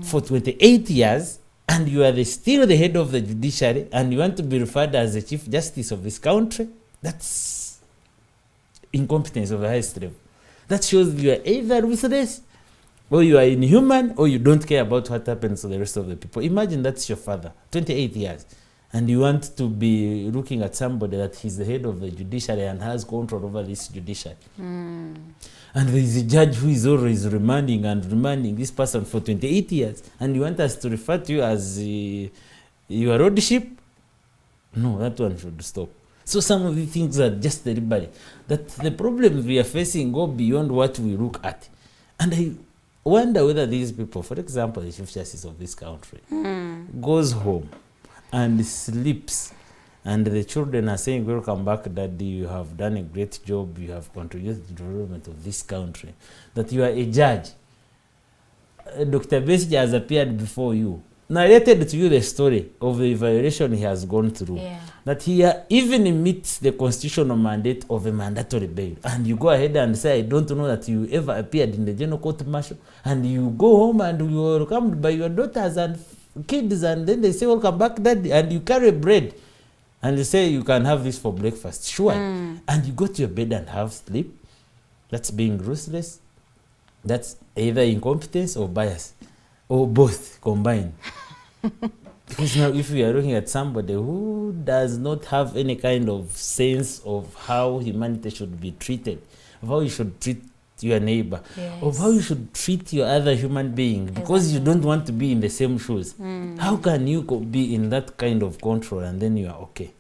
for 28 years, and you are still the head of the judiciary, and you want to be referred as the Chief Justice of this country. That's incompetence of the highest level. That shows you are either ruthless, or you are inhuman, or you don't care about what happens to the rest of the people. Imagine that's your father, 28 years, and you want to be looking at somebody that he's the head of the judiciary and has control over this judiciary. And there is a judge who is always remanding this person for 28 years, and you want us to refer to you as your lordship? No, that one should stop. So some of the things are just deliberate. That the problems we are facing go beyond what we look at. And I wonder whether these people, for example, the Chief Justice of this country, goes home and sleeps, and the children are saying, welcome back, Daddy, you have done a great job, you have contributed to the development of this country, that you are a judge. Dr. Besigye has appeared before you, narrated to you the story of the violation he has gone through, that he even meets the constitutional mandate of a mandatory bail, and you go ahead and say, I don't know that you ever appeared in the general court martial, and you go home and you are welcomed by your daughters and kids, and then they say, welcome back, Daddy, and you carry bread and you say you can have this for breakfast, sure, and you go to your bed and have sleep. That's being ruthless. That's either incompetence or bias, or both combined. Because now if we are looking at somebody who does not have any kind of sense of how humanity should be treated, of how you should treat your neighbor, of how you should treat your other human being, because you don't want to be in the same shoes. How can you be in that kind of control and then you are okay?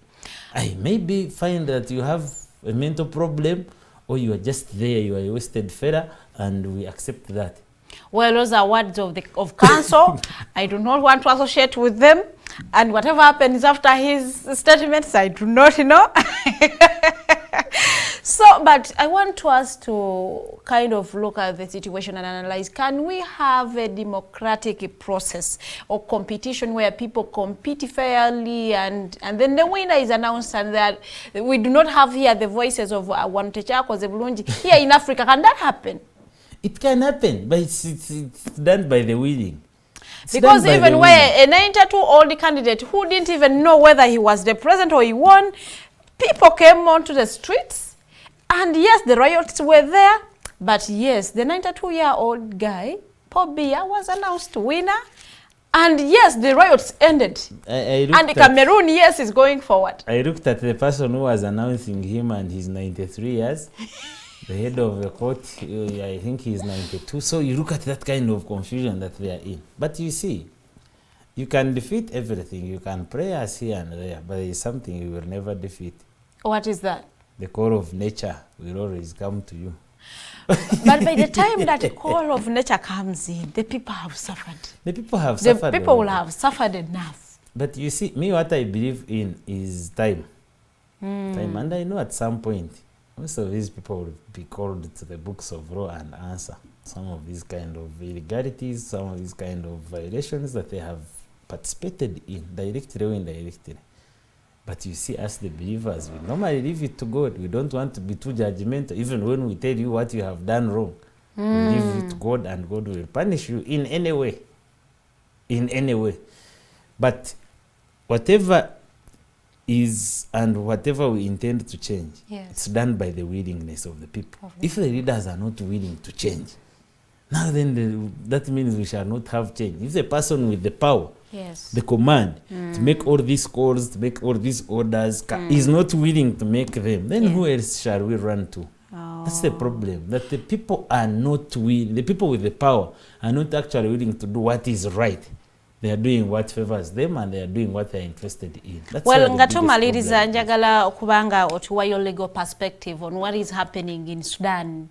I maybe find that you have a mental problem, or you are just there, you are a wasted fella, and we accept that. Well, those are words of counsel. I do not want to associate with them, and whatever happens after his statements, I do not know. So, but I want us to kind of look at the situation and analyze, can we have a democratic process or competition where people compete fairly and then the winner is announced, and that we do not have here the voices of Wanutechako, Zebulungi. Here in Africa, can that happen? It can happen, but it's done by the willing. Because even where a 92-year-old candidate who didn't even know whether he was the president or he won, people came onto the streets, and yes, the riots were there, but yes, the 92-year-old guy, Paul Biya, was announced winner, and yes, the riots ended. And Cameroon, yes, is going forward. I looked at the person who was announcing him, and he's 93 years. The head of the court, I think he's 92. So you look at that kind of confusion that they are in. But you see, you can defeat everything. You can pray us here and there, but there is something you will never defeat. What is that? The call of nature will always come to you. But by the time that the call of nature comes in, the people have suffered. The people have suffered. The people will have suffered enough. But you see, me, what I believe in is time. Time. And I know at some point, most of these people will be called to the books of law and answer some of these kind of illegalities, some of these kind of violations that they have participated in, directly or indirectly. But you see, as the believers, we normally leave it to God. We don't want to be too judgmental, even when we tell you what you have done wrong. We leave it to God, and God will punish you in any way. In any way. But whatever is and whatever we intend to change, it's done by the willingness of the people. If the leaders are not willing to change, now then that means we shall not have change. If the person with the power, the command to make all these calls, to make all these orders, is not willing to make them, then who else shall we run to? That's the problem, that the people are not willing, the people with the power are not actually willing to do what is right. They are doing what favors them, and they are doing what they are interested in. That's well, Ngatumaliriza njagala okubanga otuwa your legal perspective on what is happening in Sudan,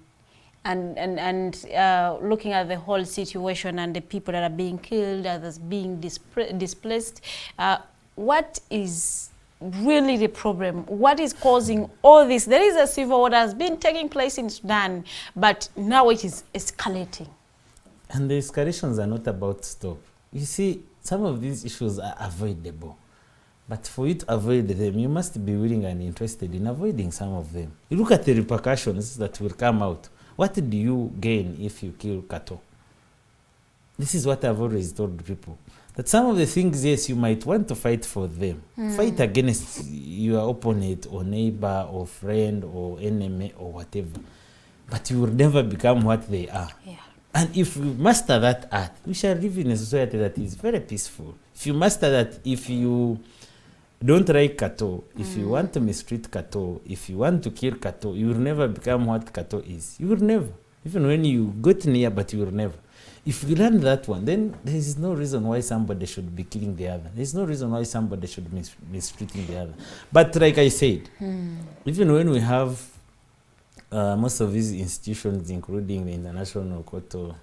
and looking at the whole situation and the people that are being killed, others being displaced. What is really the problem? What is causing all this? There is a civil war that has been taking place in Sudan, but now it is escalating. And the escalations are not about to stop. You see, some of these issues are avoidable. But for you to avoid them, you must be willing and interested in avoiding some of them. You look at the repercussions that will come out. What do you gain if you kill Kato? This is what I've always told people. That some of the things, yes, you might want to fight for them. Fight against your opponent or neighbor or friend or enemy or whatever. But you will never become what they are. And if you master that art, we shall live in a society that is very peaceful. If you master that, if you don't like Kato, if you want to mistreat Kato, if you want to kill Kato, you will never become what Kato is. You will never. Even when you got near, but you will never. If you learn that one, then there is no reason why somebody should be killing the other. There is no reason why somebody should be mistreating the other. But like I said, even when we have most of these institutions, including the International Court of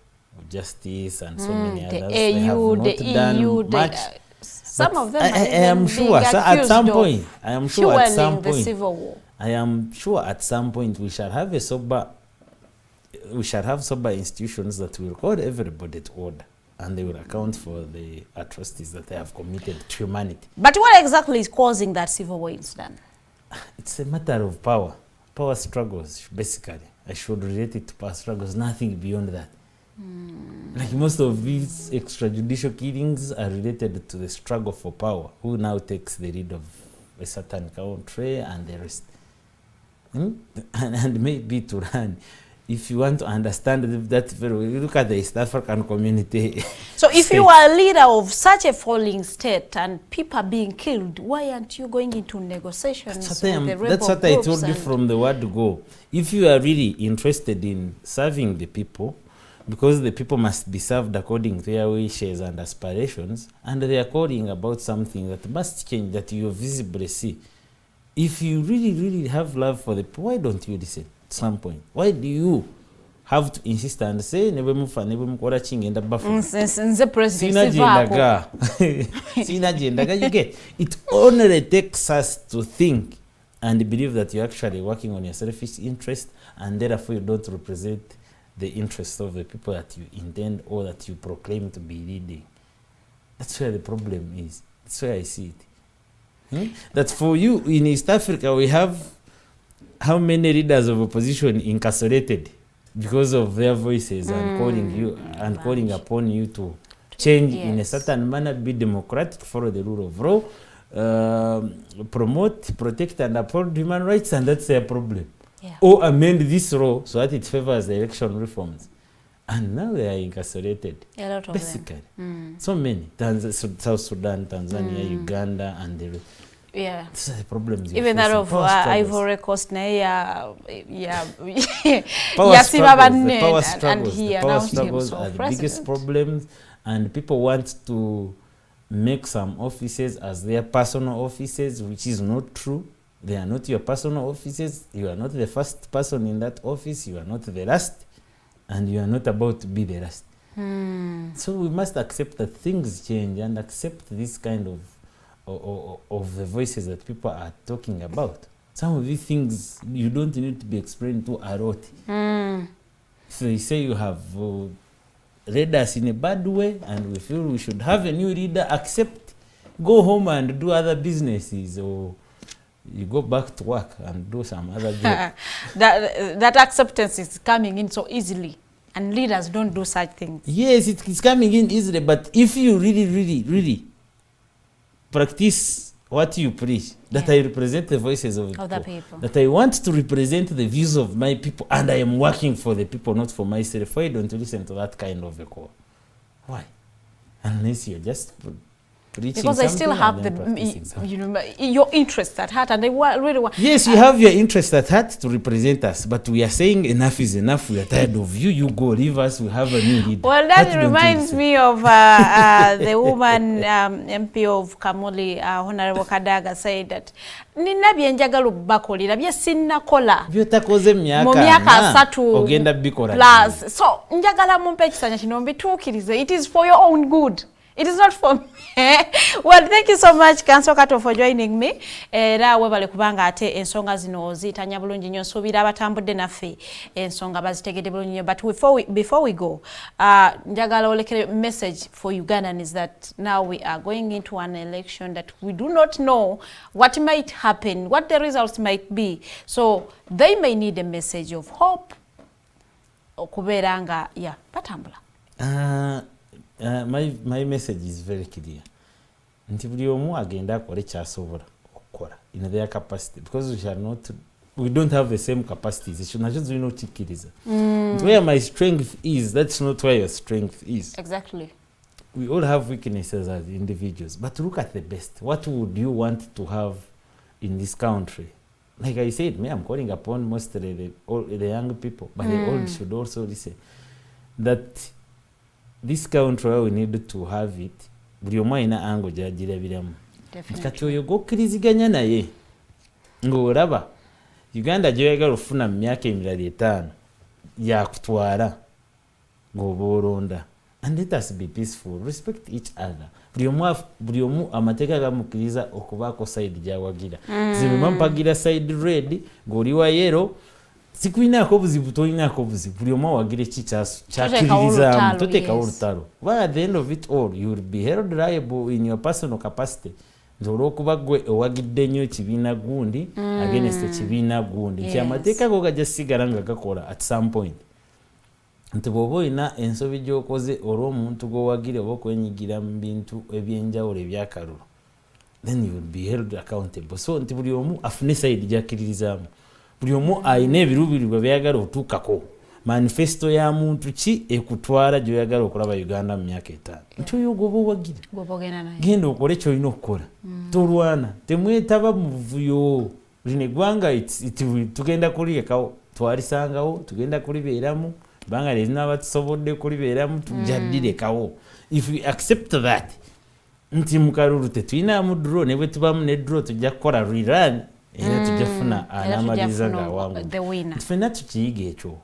Justice and so many others, they have not done much. Some of them I am sure at some point, I am sure at some point, civil war. I am sure at some point we shall have sober institutions that will hold everybody to order, and they will account for the atrocities that they have committed to humanity. But what exactly is causing that civil war in Sudan? It's a matter of power. Power struggles, basically. I should relate it to power struggles, nothing beyond that. Like most of these extrajudicial killings are related to the struggle for power. Who now takes the lead of a certain country and the rest? And maybe to run. If you want to understand that very well, you look at the East African community. So if you are a leader of such a falling state and people are being killed, why aren't you going into negotiations with the rebel groups? That's what I told you from the word go. If you are really interested in serving the people, because the people must be served according to their wishes and aspirations, and they are calling about something that must change, that you visibly see. If you really, really have love for the people, why don't you listen at some point? Why do you have to insist and say, you get it only takes us to think and believe that you're actually working on your selfish interest, and therefore you don't represent the interests of the people that you intend or that you proclaim to be leading. That's where the problem is. That's where I see it. That for you in East Africa, we have how many leaders of opposition incarcerated because of their voices and calling you and calling upon you to change in a certain manner, be democratic, follow the rule of law, promote, protect, and uphold human rights, and that's their problem. Or amend this law so that it favors the election reforms. And now they are incarcerated. A lot of basically. So many. South Sudan, Tanzania, Uganda, and the these are the problems. Even that of Ivory Coast, power struggles are the biggest problems, and people want to make some offices as their personal offices, which is not true. They are not your personal offices. You are not the first person in that office. You are not the last, and you are not about to be the last. So we must accept that things change and accept this kind of the voices that people are talking about. Some of these things you don't need to be explained to a lot. So they say you have led us in a bad way and we feel we should have a new leader, accept, go home and do other businesses, or you go back to work and do some other job. that acceptance is coming in so easily, and leaders don't do such things. Yes, it's coming in easily, but if you really practice what you preach, that I represent the voices of the people, that I want to represent the views of my people, and I am working for the people, not for myself, why don't you listen to that kind of a call? Why? Unless you're just because I still have your interest at heart, and I really want. Yes, you have your interest at heart to represent us, but we are saying enough is enough. We are tired of you. You go, leave us. We have a new leader. Well, that reminds me of the woman MP of Kamuli, Honorable Kadaga, said that nina byenjagala bakolera bye sinnakola byotakoze mu myaka 3 ogenda bikola plus, so njagala mumpe ekisanya kino mbituukirize. It is for your own good. It is not for me. Well, thank you so much, Councillor Kato, for joining me. Era webale kubanga ate ensonga zino zitanya bulungi nnyo, nsuubira abatambudde naffe ensonga bazitegedde bulungi nnyo. But before we go, njagala olekere message for Ugandans is that now we are going into an election that we do not know what might happen, what the results might be. So they may need a message of hope. Okubeera nga batambula. My message is very clear. Nti buli omu agenda akole kyasobola okukola in their capacity, because we don't have the same capacities. It should not just kikkiriza. Where my strength is, that's not where your strength is. Exactly. We all have weaknesses as individuals, but look at the best. What would you want to have in this country? Like I said, I'm calling upon mostly the young people, but the old should also listen. That this country, we need to have it. Buli omu alina ango gyagirabiramu. Kati oyo gokkiriziganya naye ng'olaba Uganda gyoyagala ofuna mu myaka emirala 5 yakutwala ng'oba olonda. And let us be peaceful, respect each other. Buli omu amateeka gamukkiriza okubaako side gy'awagira. Zimwe mpagira side red ng'oli wa yellow, sikuinaako buzibu, tolinaako buzibu. Buli omu awagira kyakkirizaamu, toteekawo olutalo. But at the end of it all, you will be held liable in your personal capacity. Nti olw'okuba gwe owagidde nnyo ekibiina gundi against ekibiina gundi. Nti amateeka go gajja sigala nga gakola at some point. Nti bw'oba olina ensobi gy'okoze olw'omuntu gw'owagire oba okwenyigira mu bintu ebyenjawulo ebyakalulu, then you will be held accountable. So nti buli omu afune side gy'akkiririzaamu. Buli omu alina ebiruubirirwa byayagala otuukako. Manifesto ya muntu ki ekutwala gy'oyagala okulaba Uganda mu myaka 5. Nti oyo gwoba owagire. Genda okole ky'olina okukola. Tolwana. Temwetaba mu buvuyo. Lino eggwanga tugenda kuliekawo. Twalisangawo, tugenda kulibeeramu. Banga lezina abatusobodde kulibeeramu tujjaddirekawo. If we accept that, nti mu kalulu tetulinamu draw, ne bwe tubamu ne draw tujja kukola rerun. Era tujjafuna anamaliza ng'awangu. Ffenna tukiyige ekyo.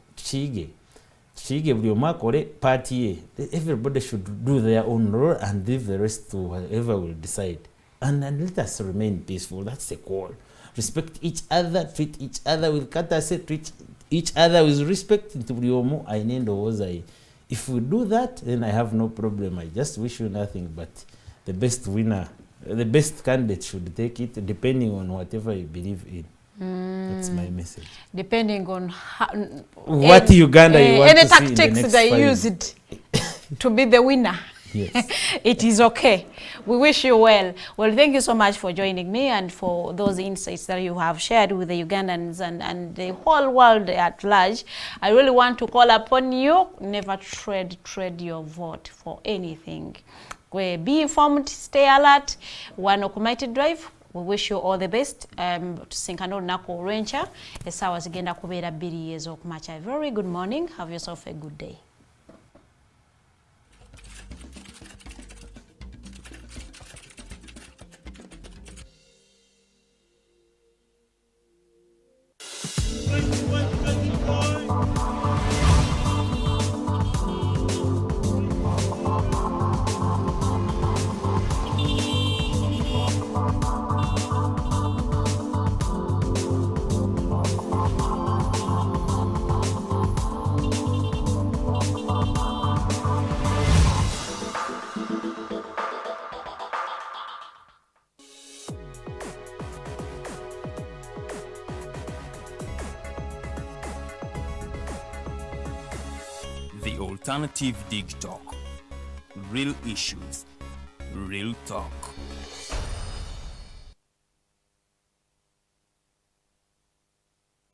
Tukiyige buli omu akole party ye. Everybody should do their own role and leave the rest to whoever will decide. And let us remain peaceful. That's the call. respect each other, treat each other with courtesy, treat each other with respect. If we do that, then I have no problem. I just wish you nothing but the best winner, the best candidate should take it, depending on whatever you believe in. That's my message. Depending on what Uganda you want any to see in the tactics next they 5 use years. it to be the winner. Yes. It is okay. We wish you well. Well, thank you so much for joining me and for those insights that you have shared with the Ugandans and the whole world at large. I really want to call upon you, never trade your vote for anything. Be informed, stay alert. Wano ku Mighty Drive, we wish you all the best. Tusinkana olunaku olw'enkya essaawa zigenda kubeera 2 ez'okumakya. Very good morning. Have yourself a good day. The Alternative Dig Talk. Real issues, real talk.